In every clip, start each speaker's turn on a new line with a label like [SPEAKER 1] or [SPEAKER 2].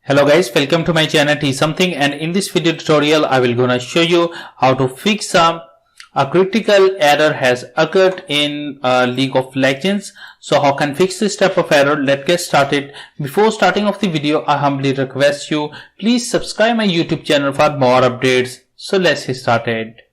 [SPEAKER 1] Hello guys, welcome to my channel T Something, and in this video tutorial I will gonna show you how to fix a critical error has occurred in League of Legends. So how can fix this type of error? Let's get started. Before starting off the video, I humbly request you please subscribe my YouTube channel for more updates. So let's get started.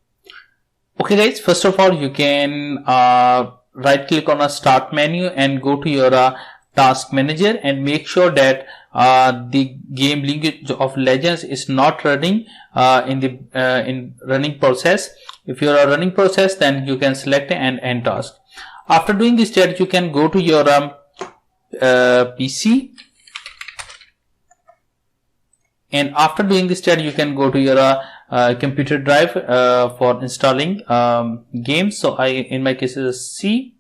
[SPEAKER 1] Okay guys, first of all you can right click on a start menu and go to your task manager and make sure that the game League of Legends is not running in the running process. If you are a running process, then you can select an end task. After doing this step, you can go to your PC, and after doing this step, you can go to your computer drive for installing games. So in my case is C.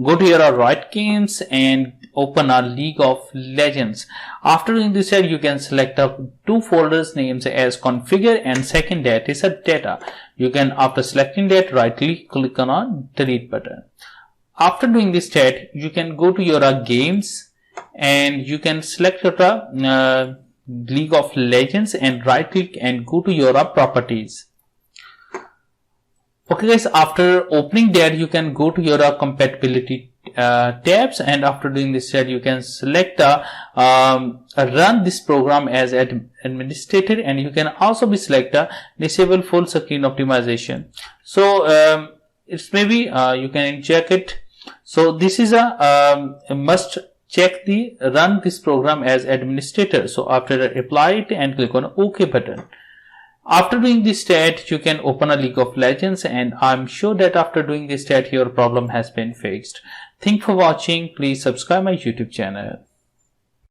[SPEAKER 1] Go to your Riot Games and open a League of Legends. After doing this, you can select two folders names as configure, and second that is a data. You can, after selecting that, right click on a delete button. After doing this step, you can go to your games and you can select your League of Legends and right click and go to your properties. Okay guys, after opening that, you can go to your compatibility tabs, and after doing this step, you can select run this program as administrator, and you can also be select disable full screen optimization. So it's maybe you can check it. So this is a must check the run this program as administrator. So after apply it and click on OK button. After doing this stat, you can open a League of Legends, and I'm sure that after doing this stat, your problem has been fixed. Thanks for watching. Please subscribe my YouTube channel.